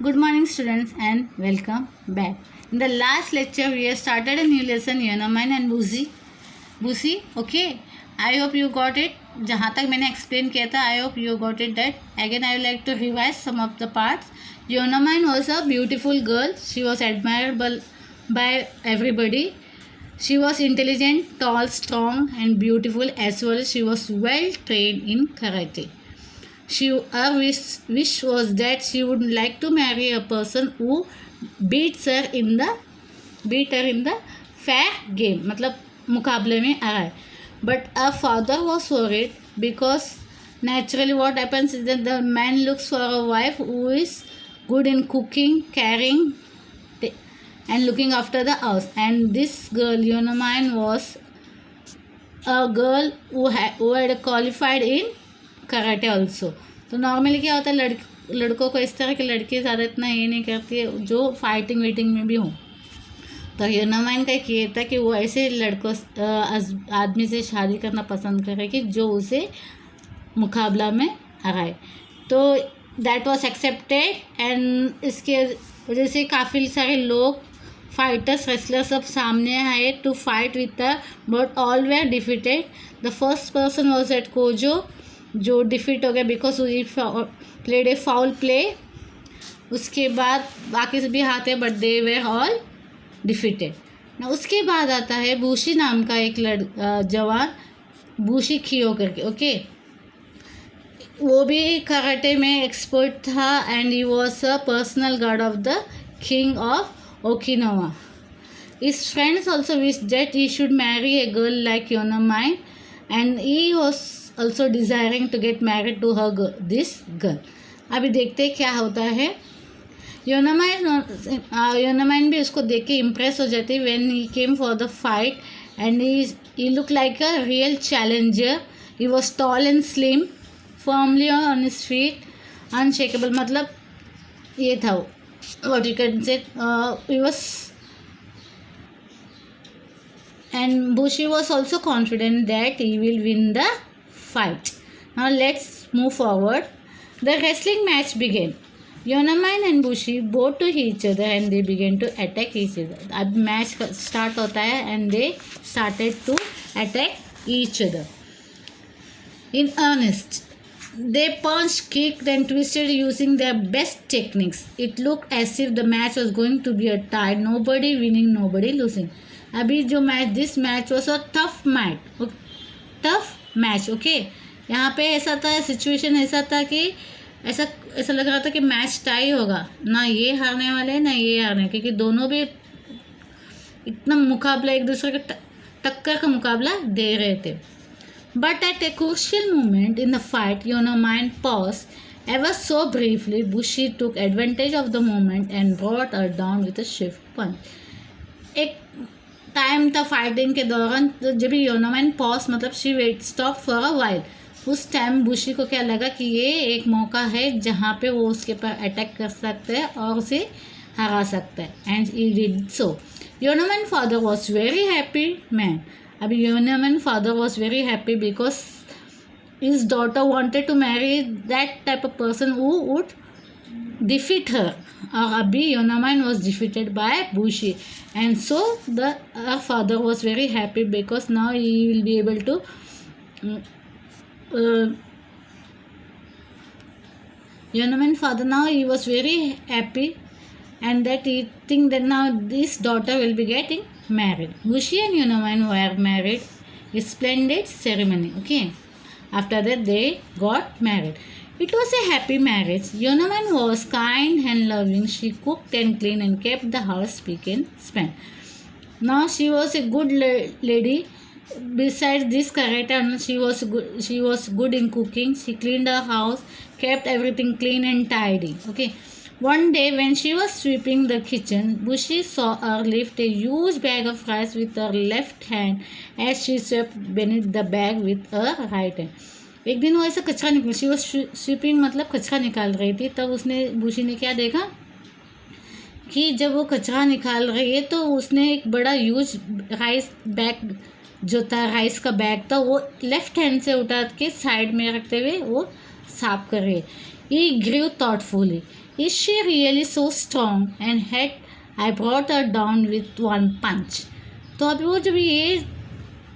Good morning, students, and welcome back. In the last lecture, we have started a new lesson, Yonomine and Busi. Busi, okay. I hope you got it. जहाँ तक मैंने explain किया था, I hope you got it. That again, I would like to revise some of the parts. Yonomine was a beautiful girl. She was admired by everybody. She was intelligent, tall, strong, and beautiful as well. She was well trained in karate. Her wish was that she would like to marry a person who beats her in the fair game, मतलब मुकाबले में आ रहा है. But her father was worried because naturally what happens is that the man looks for a wife who is good in cooking, caring, and looking after the house. And this girl, Yonomine, was a girl who had qualified in karate also. तो normally क्या होता है, लड़कों को इस तरह की लड़की ज़्यादा इतना ये नहीं करती है जो फाइटिंग वीटिंग में भी हो. तो योनामाइन का ये था कि वो ऐसे लड़कों आदमी से शादी करना पसंद करे कि जो उसे मुकाबला में हराए. तो दैट वाज एक्सेप्टेड एंड इसके वजह से काफ़ी सारे लोग फाइटर्स रेसलर सब सामने आए to fight with the, but all were defeated. The first person was at Kojo, जो डिफीट हो गया because he played a foul play. उसके बाद बाकी सभी हाथ है but they were all defeated. ना उसके बाद आता है बूशी नाम का एक जवान, बूशी खियो करके. ओके, वो भी कराटे में एक्सपर्ट था and he was a personal guard of the king of Okinawa. His friends also wished that he should marry a girl like Yonomine, and he was also desiring to get married to this girl. अभी देखते हैं क्या होता है. योनामाइन भी उसको देख के इम्प्रेस हो जाती. when he came for the fight and he looked like a real challenger. He was tall and slim, firmly on his feet, unshakable. मतलब ये था what you can say. He was, and Bushi was also confident that he will win the fight. Now let's move forward. The wrestling match began. Yonomine and Bushi bowed to each other and they began to attack each other. अब match start होता है and they started to attack each other in earnest. They punched, kicked and twisted using their best techniques. It looked as if the match was going to be a tie. Nobody winning, nobody losing. अभी जो match, this match was a tough match. Okay, यहाँ पे ऐसा था, situation ऐसा था कि ऐसा लग रहा था कि मैच टाई होगा. ना ये हारने वाले ना ये हारने, क्योंकि दोनों भी इतना मुकाबला, एक दूसरे के टक्कर का मुकाबला दे रहे थे. But at a crucial moment in the fight, Yonomine paused ever so briefly. Bushi took advantage of the moment and brought her down with a swift punch. एक टाइम था फाइटिंग के दौरान जब भी योनामाइन पॉज मतलब she wait stop for a while. उस time Bushi को क्या लगा कि ये एक मौका है जहाँ पे वो उसके पर अटैक कर सकते हैं और उसे हरा सकता है. And he did so. Yonamine father was very happy man. अभी Yonamine father was very happy because his daughter wanted to marry that type of person who would defeat her. Abhi Yonomine was defeated by Bushi, and so her father was very happy because now he will be able to Yonomine father, now he was very happy and that he think that now this daughter will be getting married. Bushi and Yonomine were married. A splendid ceremony. Okay, after that they got married. It was a happy marriage. Yonomine was kind and loving. She cooked and cleaned and kept the house spick and span. Now she was a good lady. Besides this character, she was good in cooking. She cleaned her house, kept everything clean and tidy. Okay. One day when she was sweeping the kitchen, Bushi saw her lift a huge bag of rice with her left hand as she swept beneath the bag with her right hand. एक दिन वो ऐसा कचरा निकल, she वो sweeping मतलब कचरा निकाल रही थी. तब उसने, बूशी ने क्या देखा कि जब वो कचरा निकाल रही है तो उसने एक बड़ा ह्यूज राइस बैग जो था, राइस का बैग था, वो लेफ्ट हैंड से उठा के साइड में रखते हुए वो साफ कर रही है. He grieve thoughtfully. Is she really so strong and had I brought her down with one punch. तो अभी वो जब ये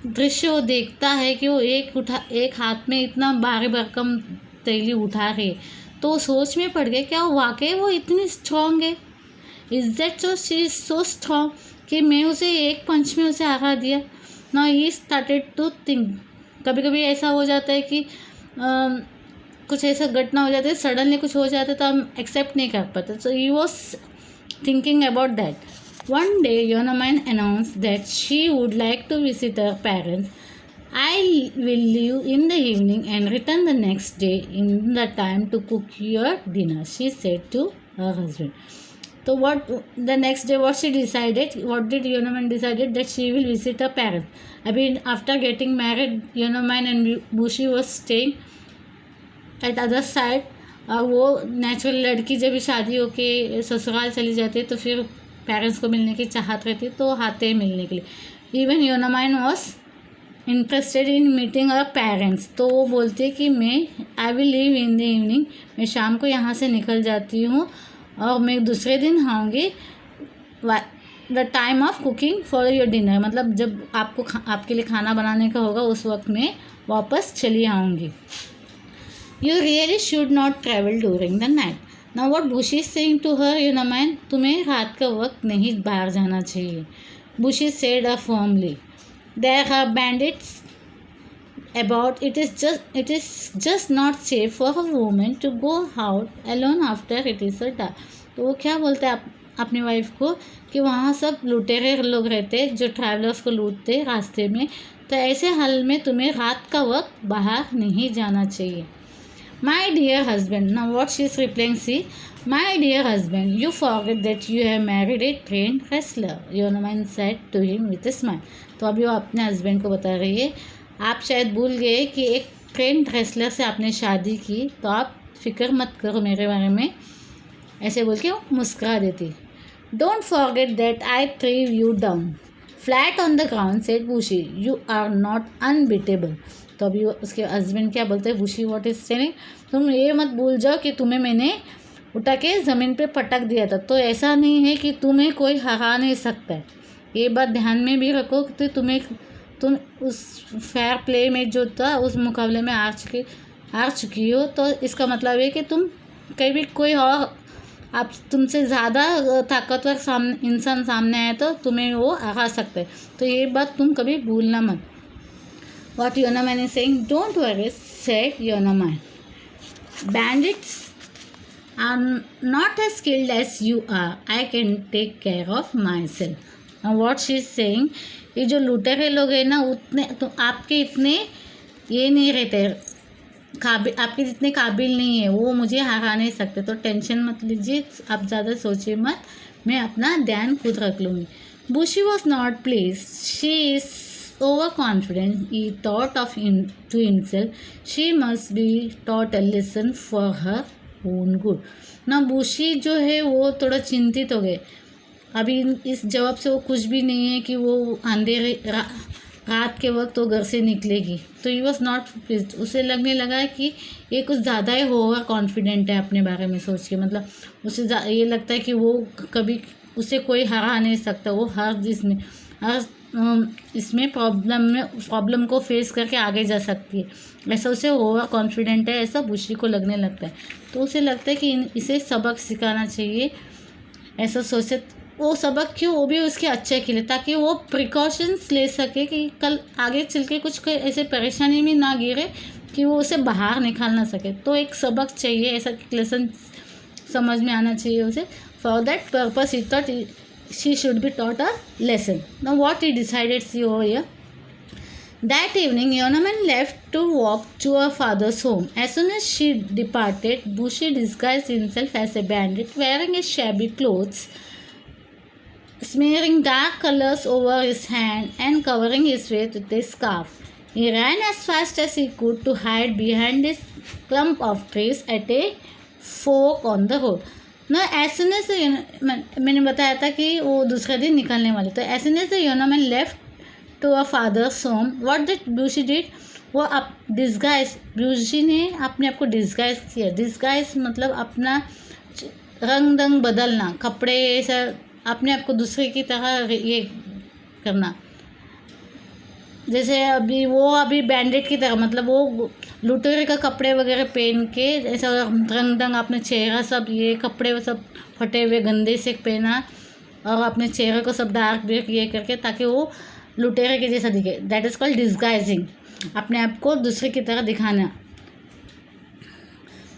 दृश्य वो देखता है कि वो एक हाथ में इतना भारी भरकम तैली उठा रही है, तो वो सोच में पड़ गए क्या वाकई वो इतनी स्ट्रॉन्ग है। Is that so she is so strong कि मैं उसे एक पंच में उसे हरा दिया। Now he started to think. कभी कभी ऐसा हो जाता है कि कुछ ऐसा घटना हो जाता है, सडनली कुछ हो जाता है तो हम एक्सेप्ट नहीं कर पाते। So he was thinking about that. One day Yonamine announce that she would like to visit her parents. I will leave in the evening and return the next day in the time to cook your dinner, she said to her husband. So what the next day what she decided, what did Yonaman decided that she will visit her parents. I mean after getting married, Yonaman and Bushi was staying at other side. और वो natural लड़की जब भी शादी होके ससुराल चली जाती है तो फिर पेरेंट्स को मिलने की चाहत रहती है, तो आते हैं मिलने के लिए। Even Yonamine was interested in meeting our parents. तो वो बोलती है कि मैं I will leave in the evening, मैं शाम को यहाँ से निकल जाती हूँ और मैं दूसरे दिन आऊँगी the time of cooking for your dinner, मतलब जब आपको आपके लिए खाना बनाने का होगा उस वक्त मैं वापस चली आऊँगी। You really should not travel during the night. Now what Bushi is saying to her Yonamine, तुम्हें रात का वक्त नहीं बाहर जाना चाहिए। Bushi said a firmly, there are bandits about, it is just not safe for a woman to go out alone after it is dark। तो वो क्या बोलते हैं अपनी वाइफ को कि वहाँ सब लुटेरे लोग रहते जो ट्रैवलर्स को लूटते रास्ते में, तो ऐसे हाल में तुम्हें रात का वक्त बाहर नहीं जाना चाहिए। My dear husband, now what she is replying, see, my dear husband, you forget that you have married a trained wrestler, Yonaman said to him with a smile। तो अभी वो अपने हस्बैंड को बता रही है, आप शायद भूल गए कि एक ट्रेंड रेसलर से आपने शादी की, तो आप फिक्र मत करो मेरे बारे में, ऐसे बोल के वो मुस्कुरा देती। Don't forget that I threw you down flat on the ground said Bushi, you are not unbeatable. तो अभी उसके हस्बैंड क्या बोलते हैं, बुशी व्हाट इज टेलिंग, तुम ये मत भूल जाओ कि तुम्हें मैंने उठा के ज़मीन पे पटक दिया था, तो ऐसा नहीं है कि तुम्हें कोई हरा नहीं सकता है। ये बात ध्यान में भी रखो कि तुम उस फेयर प्ले में जो था उस मुकाबले में हार चुकी हो, तो इसका मतलब है कि तुम कभी कोई और आप तुमसे ज़्यादा ताकतवर इंसान सामने आए तो तुम्हें वो हरा सकता है, तो ये बात तुम कभी भूलना मत। What Yonaman is saying, don't worry, said Yonaman. Bandits are not as skilled as you are. I can take care of myself. Now what she is saying, ये जो लुटेरे लोग हैं ना उतने तो आपके इतने ये नहीं रहते आपके जितने काबिल नहीं है, वो मुझे हरा नहीं सकते, तो टेंशन मत लीजिए, आप ज़्यादा सोचिए मत, मैं अपना ध्यान खुद रख लूँगी। Bushi was not pleased, she is overconfident, he thought to himself, she must be taught a lesson for her own good। ना बुशी जो है वो थोड़ा चिंतित हो गए, अभी इस जवाब से वो कुछ भी नहीं है कि वो अंधेरे रात के वक्त वो घर से निकलेगी, तो ही वॉज नॉट प्लीज्ड। उसे लगने लगा कि ये कुछ ज़्यादा ही ओवर कॉन्फिडेंट है अपने बारे में सोच के, मतलब उसे ये लगता है कि वो कभी उसे कोई हरा नहीं सकता, वो हर इसमें प्रॉब्लम को फेस करके आगे जा सकती है, ऐसा उसे ओवर कॉन्फिडेंट है, ऐसा बुशी को लगने लगता है। तो उसे लगता है कि इसे सबक सिखाना चाहिए, ऐसा सोचे। वो सबक क्यों, वो भी उसके अच्छे के लिए, ताकि वो प्रिकॉशंस ले सके कि कल आगे चल के कुछ ऐसे परेशानी में ना गिरे कि वो उसे बाहर निकाल ना सके। तो एक सबक चाहिए, ऐसा लेसन समझ में आना चाहिए उसे। For that purpose he thought she should be taught a lesson। Now what he decided, see over here, that evening Yonaman left to walk to her father's home। As soon as she departed, Bushi disguised himself as a bandit, wearing his shabby clothes, smearing dark colors over his hand and covering his face with a scarf। He ran as fast as he could to hide behind a clump of trees at a fork on the road। ना as soon as मैंने बताया था कि वो दूसरे दिन निकलने वाले, तो as soon as Yonamine left to a father's home, what did Bushi did, वो अब डिस्गाइज, बुशी ने अपने आप को डिस्गाइज किया। डिस्गाइज मतलब अपना रंग दंग बदलना, कपड़े ऐसा अपने आप को दूसरे की तरह ये करना। जैसे अभी बैंडेड की तरह, मतलब वो लुटेरे का कपड़े वगैरह पहन के ऐसा रंग दंग अपने चेहरा सब ये कपड़े सब फटे हुए गंदे से पहना और अपने चेहरे को सब डार्क ब्लैक ये करके ताकि वो लुटेरे के जैसा दिखे। दैट इज़ कॉल्ड डिस्गाइजिंग, अपने आप को दूसरे की तरह दिखाना।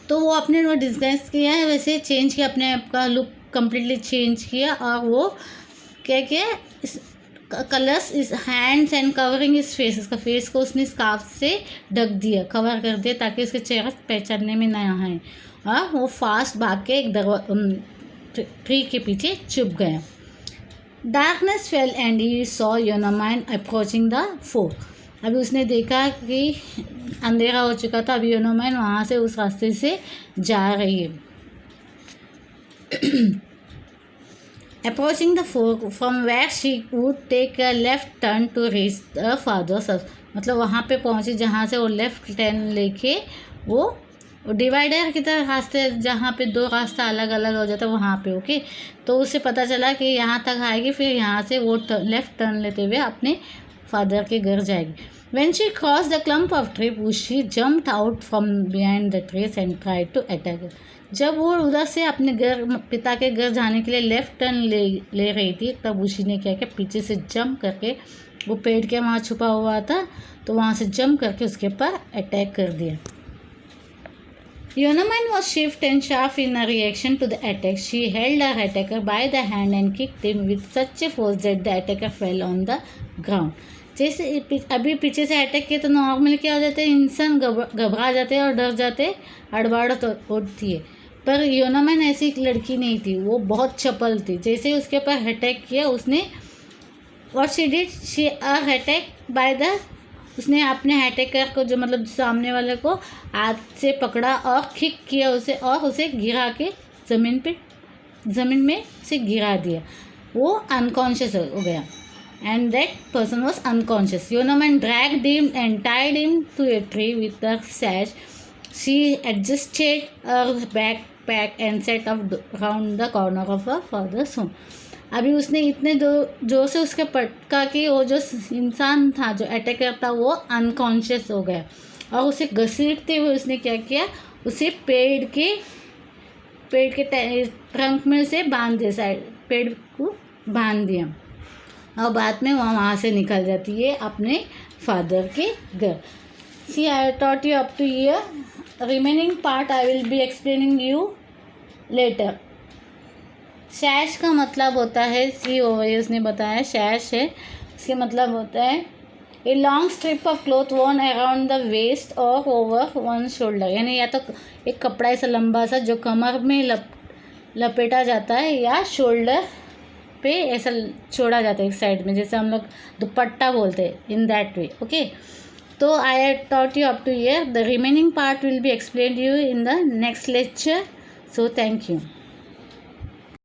तो वो अपने वो डिस्गाइज किया है, वैसे चेंज किया, अपने आप का लुक कम्प्लीटली चेंज किया। और वो क्या किया, इस कलर्स इस हैंड्स एंड कवरिंग इस फेस, इसका फेस को उसने स्कार्फ से ढक दिया, कवर कर दिया ताकि उसके चेहरा पहचानने में ना आए। और वो फास्ट भाग के एक ट्री के पीछे छुप गया। Darkness fell and he saw Yonamine approaching the fort. अभी उसने देखा कि अंधेरा हो चुका था, अभी योनामाइन वहाँ से उस रास्ते से जा रही है। Approaching the fork from where she would take a left turn to reach the father's house, मतलब वहाँ पे पहुँची जहाँ से वो लेफ़्ट टर्न लेके वो डिवाइडर की तरह रास्ते, जहाँ पे दो रास्ता अलग अलग हो जाता है वहाँ पे। ओके, तो उससे पता चला कि यहाँ तक आएगी, फिर यहाँ से वो लेफ़्ट टर्न लेते हुए अपने फादर के घर जाएगी। When she crossed the clump of trees, she jumped out from behind the trees and tried to attack her. जब वो उधर से अपने घर पिता के घर जाने के लिए लेफ़्ट टर्न ले रही थी, तब उसी ने क्या किया, पीछे से जंप करके, वो पेड़ के वहाँ छुपा हुआ था तो वहाँ से जंप करके उसके ऊपर अटैक कर दिया। Yonaman was swift and sharp in her reaction to the attack. She held her attacker by the hand and kicked him with such a force that the attacker fell on the ground. जैसे अभी पीछे से attack किया तो normally क्या हो जाता है, इंसान घबरा जाते हैं और डर जाते, हड़बड़ उठती है। पर योनामैन ऐसी एक लड़की नहीं थी, वो बहुत चपल थी। जैसे उसके ऊपर अटैक किया उसने, what she did, she attack by the, उसने अपने अटैकर को जो मतलब सामने वाले को हाथ से पकड़ा और किक किया उसे, और उसे गिरा के ज़मीन में से गिरा दिया। वो अनकॉन्शियस हो गया and that person was unconscious. Yonaman dragged him and tied him to a tree with a sash. She adjusted her backpack and set up around the corner of her father's home. अभी उसने इतने जोर से उसके पटका कि वो जो इंसान था जो अटैकर था वो अनकॉन्शियस हो गया, और उसे घसीटते हुए उसने क्या किया, उसे पेड़ के ट्रंक में उसे बांध दिया, साइड पेड़ को बांध दिया, और बाद में वहाँ से निकल जाती है अपने फादर के घर। See I taught you up to here, remaining part I will be explaining you later. शैश का मतलब होता है, सी ओवर उसने बताया शैश है, इसके मतलब होता है a long strip of cloth worn around the waist और ओवर वन शोल्डर, यानी या तो एक कपड़ा ऐसा लंबा सा जो कमर में लपेटा जाता है या शोल्डर पे ऐसा छोड़ा जाता है एक साइड में, जैसे हम लोग दुपट्टा बोलते हैं, इन दैट वे। ओके, तो I have taught you up to here, the remaining part will be explained you in the next lecture, so thank you.